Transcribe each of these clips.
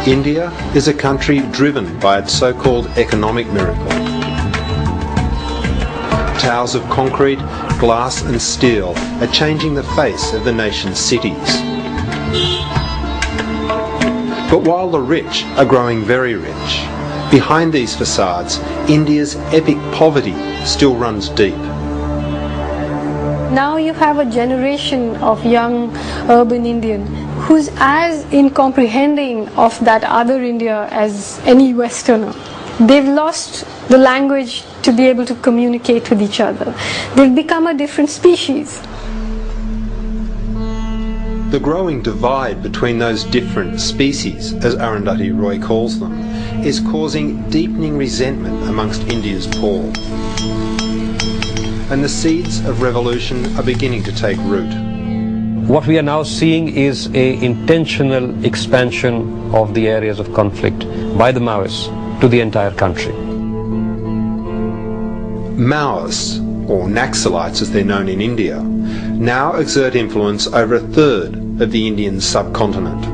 India is a country driven by its so-called economic miracle. Towers of concrete, glass and steel are changing the face of the nation's cities. But while the rich are growing very rich, behind these facades, India's epic poverty still runs deep. Now you have a generation of young urban Indian who's as incomprehending of that other India as any Westerner. They've lost the language to be able to communicate with each other. They've become a different species. The growing divide between those different species, as Arundhati Roy calls them, is causing deepening resentment amongst India's poor. And the seeds of revolution are beginning to take root. What we are now seeing is an intentional expansion of the areas of conflict by the Maoists to the entire country. Maoists, or Naxalites as they're known in India, now exert influence over a third of the Indian subcontinent.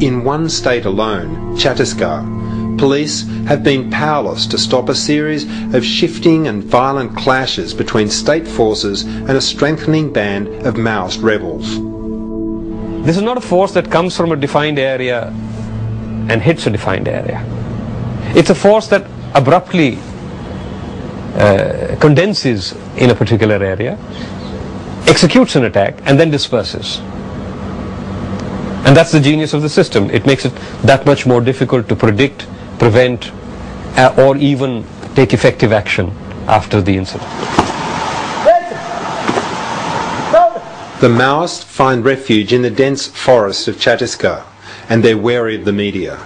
In one state alone, Chhattisgarh, police have been powerless to stop a series of shifting and violent clashes between state forces and a strengthening band of Maoist rebels. This is not a force that comes from a defined area and hits a defined area. It's a force that abruptly condenses in a particular area, executes an attack and then disperses. And that's the genius of the system. It makes it that much more difficult to predict, prevent, or even take effective action after the incident. The Maoists find refuge in the dense forests of Chhattisgarh, and they're wary of the media.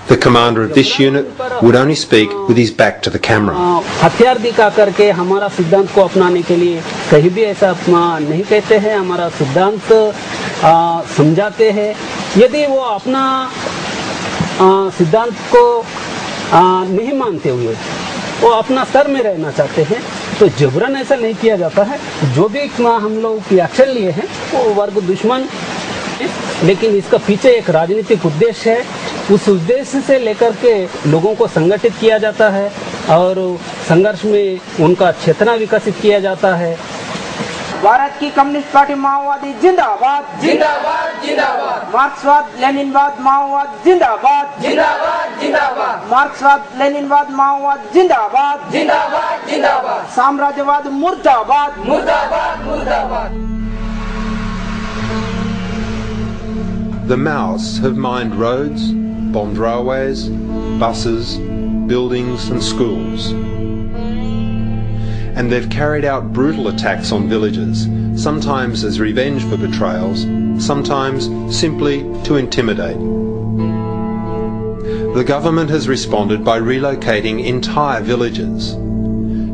The commander of this unit would only speak with his back to the camera. हथियार दिखा करके हमारा सिद्धांत को अपनाने के लिए कहीं भी ऐसा नहीं कहते हैं, हमारा सिद्धांत समझाते हैं। यदि वो अपना सिद्धांत को नहीं मानते हुए वो अपना स्तर में रहना चाहते हैं तो जबरन ऐसा नहीं किया जाता है। जो भी हम लोग एक्शन लिए हैं वो वर्ग दुश्मन, लेकिन इसका पीछे एक राजनीतिक उद्देश्य है। उस उद्देश्य से लेकर के लोगों को संगठित किया जाता है और संघर्ष में उनका चेतना विकसित किया जाता है। भारत की कम्युनिस्ट पार्टी माओवादी जिंदाबाद जिंदाबाद जिंदाबाद। मार्क्सवाद लेनिनवाद माओवाद जिंदाबाद जिंदाबाद जिंदाबाद। मार्क्सवाद लेनिनवाद माओवाद जिंदाबाद जिंदाबाद जिंदाबाद। साम्राज्यवाद मुर्दाबाद मुर्दाबाद मुर्दाबाद। The Maoists have mined roads, bombed railways, buses, buildings and schools. And they've carried out brutal attacks on villages, sometimes as revenge for betrayals, sometimes simply to intimidate. The government has responded by relocating entire villages,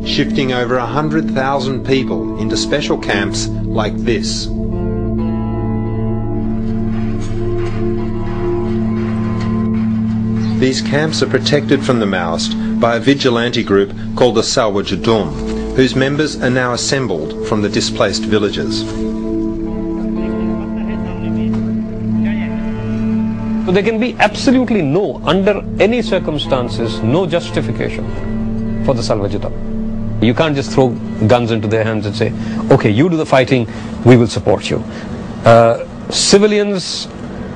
shifting over 100,000 people into special camps like this. These camps are protected from the Maoists by a vigilante group called the Salwa Jadum, whose members are now assembled from the displaced villages. So there can be absolutely under any circumstances, no justification for the Salwa Jadum. You can't just throw guns into their hands and say, okay, you do the fighting, we will support you. Civilians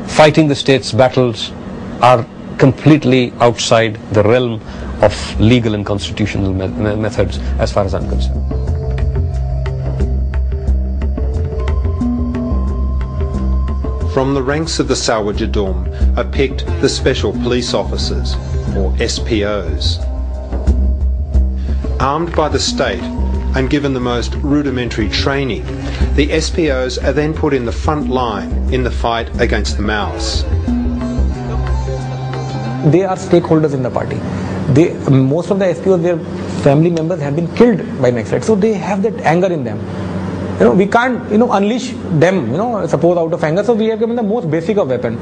fighting the state's battles are completely outside the realm of legal and constitutional methods as far as I'm concerned. From the ranks of the Salwa Jadum are picked the Special Police Officers, or SPOs. Armed by the state and given the most rudimentary training, the SPOs are then put in the front line in the fight against the Maoists. They are stakeholders in the party. Most of the SPOs, their family members have been killed by Naxalites, so they have that anger in them. We can't, unleash them, suppose out of anger. So we have given the most basic of weapon.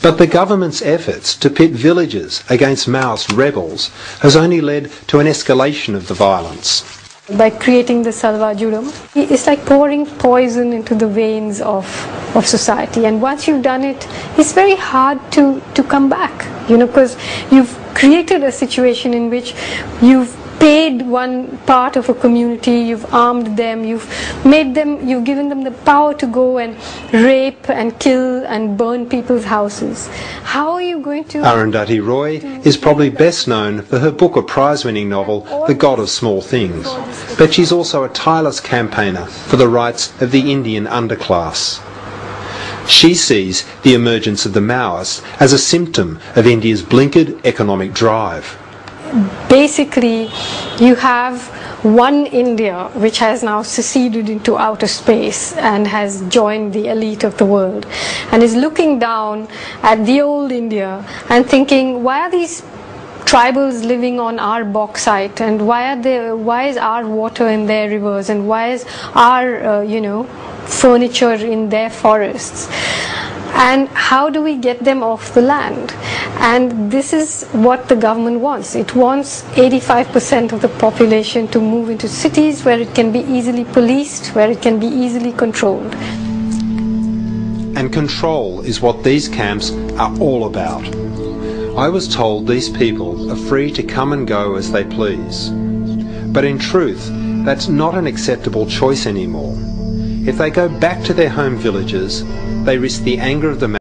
But the government's efforts to pit villages against Maoist rebels has only led to an escalation of the violence. by creating the Salwa Jurum. It's like pouring poison into the veins of society, and once you've done it, it's very hard to come back, because you've created a situation in which you've paid one part of a community, you've armed them, you've given them the power to go and rape and kill and burn people's houses. How are you going to... Arundhati Roy is probably best known for her Booker Prize-winning novel, The God of Small Things, but she's also a tireless campaigner for the rights of the Indian underclass. She sees the emergence of the Maoists as a symptom of India's blinkered economic drive. Basically, you have one India which has now seceded into outer space and has joined the elite of the world, and is looking down at the old India and thinking, why are these tribals living on our bauxite, and why is our water in their rivers, and why is our furniture in their forests? And how do we get them off the land? And this is what the government wants. It wants 85% of the population to move into cities where it can be easily policed, where it can be easily controlled. And control is what these camps are all about. I was told these people are free to come and go as they please. But in truth, that's not an acceptable choice anymore. If they go back to their home villages, they risk the anger of the